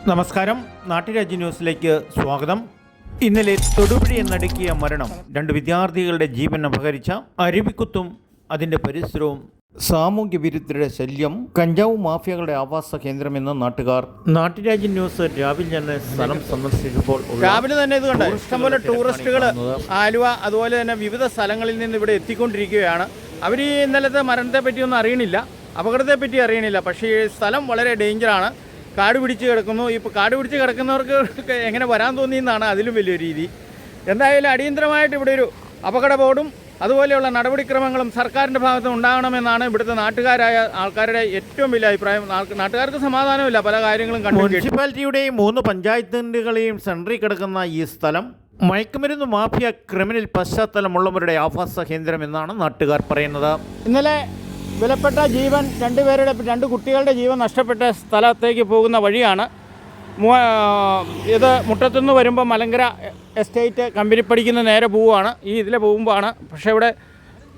നമസ്കാരം, നാട്ടുരാജ്യ ന്യൂസിലേക്ക് സ്വാഗതം. ഇന്നലെ തൊടുപുഴയെ നടുക്കിയ മരണം, 2 വിദ്യാർത്ഥികളുടെ ജീവൻ അപഹരിച്ച അരുവിക്കുത്തും അതിൻ്റെ പരിസരവും സാമൂഹ്യ വിരുദ്ധരുടെ ശല്യം, കഞ്ചാവ് മാഫിയകളുടെ ആവാസ കേന്ദ്രമെന്ന് നാട്ടുകാർ. നാട്ടുരാജ്യ ന്യൂസ് രാവിലെ തന്നെ സ്ഥലം സന്ദർശിച്ചപ്പോൾ രാവിലെ തന്നെ ഇത് കണ്ട് ഇഷ്ടംപോലെ ടൂറിസ്റ്റുകൾ ആലുവ അതുപോലെ തന്നെ വിവിധ സ്ഥലങ്ങളിൽ നിന്ന് ഇവിടെ എത്തിക്കൊണ്ടിരിക്കുകയാണ്. അവർ ഈ ഇന്നലത്തെ മരണത്തെ പറ്റിയൊന്നും അറിയണില്ല, അപകടത്തെ പറ്റി അറിയണില്ല. പക്ഷേ ഈ സ്ഥലം വളരെ ഡേഞ്ചറാണ്. കാട് പിടിച്ച് കിടക്കുന്നു. ഇപ്പോൾ കാട് പിടിച്ച് കിടക്കുന്നവർക്ക് എങ്ങനെ വരാൻ തോന്നിയെന്നാണ് അതിലും വലിയ രീതി. എന്തായാലും അടിയന്തരമായിട്ട് ഇവിടെ ഒരു അപകട ബോർഡും അതുപോലെയുള്ള നടപടിക്രമങ്ങളും സർക്കാരിൻ്റെ ഭാഗത്ത് ഉണ്ടാകണമെന്നാണ് ഇവിടുത്തെ നാട്ടുകാരായ ആൾക്കാരുടെ ഏറ്റവും വലിയ അഭിപ്രായം. നാട്ടുകാർക്ക് സമാധാനമില്ല, പല കാര്യങ്ങളും കണ്ടു. മുനിസിപ്പാലിറ്റിയുടെയും 3 പഞ്ചായത്തുകളുടെയും സെൻട്രിൽ കിടക്കുന്ന ഈ സ്ഥലം മയക്കുമരുന്ന് മാഫിയ ക്രിമിനൽ പശ്ചാത്തലമുള്ളവരുടെ ആവാസ കേന്ദ്രം എന്നാണ് നാട്ടുകാർ പറയുന്നത്. ഇന്നലെ വിലപ്പെട്ട ജീവൻ 2 കുട്ടികളുടെ ജീവൻ നഷ്ടപ്പെട്ട സ്ഥലത്തേക്ക് പോകുന്ന വഴിയാണ്. ഇത് മുട്ടത്തുനിന്ന് വരുമ്പോൾ മലങ്കര എസ്റ്റേറ്റ് കമ്പനി പഠിക്കുന്ന നേരെ പോവുകയാണ്. ഈ ഇതിലെ പോകുമ്പോഴാണ്. പക്ഷേ ഇവിടെ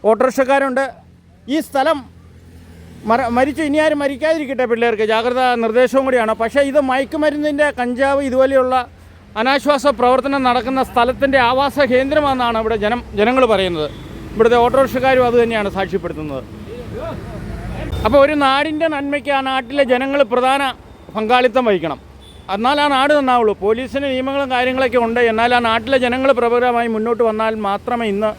ഓട്ടോറിക്ഷക്കാരുണ്ട്. ഈ സ്ഥലം മരിച്ചു, ഇനി ആരും മരിക്കാതിരിക്കട്ടെ, പിള്ളേർക്ക് ജാഗ്രതാ നിർദ്ദേശവും കൂടിയാണ്. പക്ഷേ ഇത് മയക്കുമരുന്നിൻ്റെ, കഞ്ചാവ് ഇതുപോലെയുള്ള അനാശ്വാസ പ്രവർത്തനം നടക്കുന്ന സ്ഥലത്തിൻ്റെ ആവാസ കേന്ദ്രമാണെന്നാണ് ഇവിടെ ജനങ്ങൾ പറയുന്നത്. ഇവിടുത്തെ ഓട്ടോറിക്ഷക്കാരും അതുതന്നെയാണ് സാക്ഷ്യപ്പെടുത്തുന്നത്. അപ്പോൾ ഒരു നാടിൻ്റെ നന്മയ്ക്ക് ആ നാട്ടിലെ ജനങ്ങൾ പ്രധാന പങ്കാളിത്തം വഹിക്കണം. എന്നാൽ ആ നാട് നന്നാവുള്ളൂ. പോലീസിന് നിയമങ്ങളും കാര്യങ്ങളൊക്കെ ഉണ്ട്. എന്നാൽ ആ നാട്ടിലെ ജനങ്ങൾ പ്രബലമായി മുന്നോട്ട് വന്നാൽ മാത്രമേ ഇന്ന്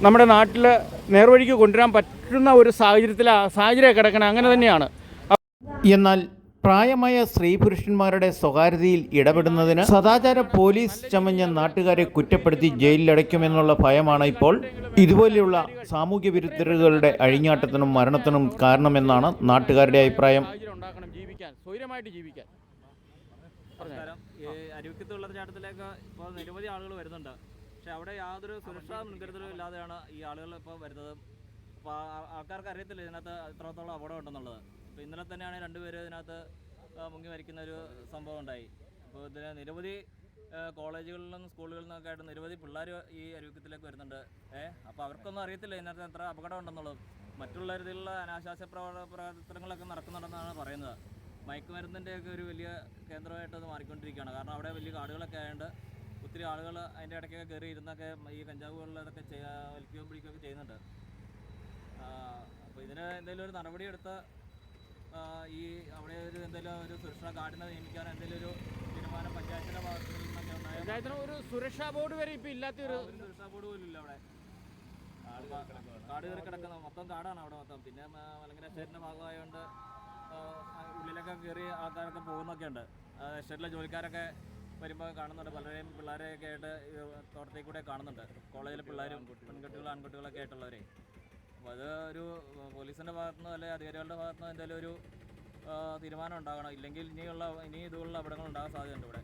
നമ്മുടെ നാട്ടിൽ നേർവഴിക്ക് കൊണ്ടുവരാൻ പറ്റുന്ന ഒരു സാഹചര്യം കിടക്കണം. അങ്ങനെ തന്നെയാണ്. എന്നാൽ പ്രായമായ സ്ത്രീ പുരുഷന്മാരുടെ സ്വകാര്യതയിൽ ഇടപെടുന്നതിന് സദാചാര പോലീസ് ചമഞ്ഞ നാട്ടുകാരെ കുറ്റപ്പെടുത്തി ജയിലിലടയ്ക്കുമെന്നുള്ള ഭയമാണ് ഇപ്പോൾ ഇതുപോലെയുള്ള സാമൂഹ്യ വിരുദ്ധരുടെ അഴിഞ്ഞാട്ടത്തിനും മരണത്തിനും കാരണമെന്നാണ് നാട്ടുകാരുടെ അഭിപ്രായം. അരുവിക്കത്ത് വെള്ളച്ചാട്ടത്തിലേക്ക് ഇപ്പോൾ നിരവധി ആളുകൾ വരുന്നുണ്ട്. പക്ഷെ അവിടെ യാതൊരു സുരക്ഷാ മുൻകരുതലും ഇല്ലാതെയാണ് ഈ ആളുകൾ ഇപ്പോൾ വരുന്നത്. അപ്പോൾ ആൾക്കാർക്ക് അറിയത്തില്ല ഇതിനകത്ത് എത്രത്തോളം അപകടം ഉണ്ടെന്നുള്ളത്. അപ്പോൾ ഇന്നലെ തന്നെയാണ് 2 പേര് ഇതിനകത്ത് മുങ്ങി മരിക്കുന്ന ഒരു സംഭവം ഉണ്ടായി. അപ്പോൾ ഇതിന് നിരവധി കോളേജുകളിലും സ്കൂളുകളിൽ നിന്നൊക്കെ ആയിട്ട് നിരവധി പിള്ളേർ ഈ അരുവിക്കത്തിലേക്ക് വരുന്നുണ്ട്. അപ്പോൾ അവർക്കൊന്നും അറിയത്തില്ല ഇതിനകത്ത് എത്ര അപകടം ഉണ്ടെന്നുള്ളത്. മറ്റുള്ള രീതിയിലുള്ള അനാശാസ്യ പ്രവർത്തനങ്ങളൊക്കെ നടക്കുന്നുണ്ടെന്നാണ് പറയുന്നത്. മയക്കുമരുന്നിൻ്റെയൊക്കെ ഒരു വലിയ കേന്ദ്രമായിട്ട് അത് മാറിക്കൊണ്ടിരിക്കുകയാണ്. കാരണം അവിടെ വലിയ കാടുകളൊക്കെ ആയതുകൊണ്ട് ഒത്തിരി ആളുകൾ അതിൻ്റെ ഇടയ്ക്കൊക്കെ കയറി ഇരുന്നൊക്കെ ഈ കഞ്ചാവുകളിലതൊക്കെ വലിക്കുകയും പിടിക്കുകയൊക്കെ ചെയ്യുന്നുണ്ട്. അപ്പോൾ ഇതിന് എന്തെങ്കിലും ഒരു നടപടി എടുത്ത് ഈ അവിടെ എന്തെങ്കിലും ഒരു സുരക്ഷാ ഗാർഡിനെ നിയമിക്കാൻ എന്തെങ്കിലും ഒരു തീരുമാനം പഞ്ചായത്തിൻ്റെ ഭാഗത്തു നിന്നൊക്കെ ഉണ്ടായിരുന്നു. ഒരു സുരക്ഷാ ബോർഡ് വരെ ഇപ്പോൾ ഇല്ലാത്തൊരു സുരക്ഷാ ബോർഡ് പോലും ഇല്ല അവിടെ. കാട് കയറി കിടക്കുന്ന മൊത്തം കാടാണ് അവിടെ മൊത്തം. പിന്നെ മലങ്കര എസ്റ്റേറ്റിൻ്റെ ഭാഗമായതുകൊണ്ട് ഉള്ളിലൊക്കെ കയറി ആൾക്കാരൊക്കെ പോകുന്നൊക്കെ ഉണ്ട്. എസ്റ്റേറ്റിലെ ജോലിക്കാരൊക്കെ വരുമ്പോൾ കാണുന്നുണ്ട്. പലരെയും പിള്ളേരെയൊക്കെ ആയിട്ട് തോട്ടത്തിൽ കൂടെ കാണുന്നുണ്ട്. കോളേജിലെ പിള്ളേരും പെൺകുട്ടികളും ആൺകുട്ടികളൊക്കെ ആയിട്ടുള്ളവരെ. അപ്പോൾ അത് ഒരു പോലീസിൻ്റെ ഭാഗത്തുനിന്നോ അല്ലെങ്കിൽ അധികാരികളുടെ ഭാഗത്തുനിന്നോ എന്തെങ്കിലും ഒരു തീരുമാനം ഉണ്ടാകണം. ഇല്ലെങ്കിൽ ഇനി ഇതുപോലുള്ള അപകടങ്ങൾ ഉണ്ടാകാൻ സാധ്യതയുണ്ട് ഇവിടെ.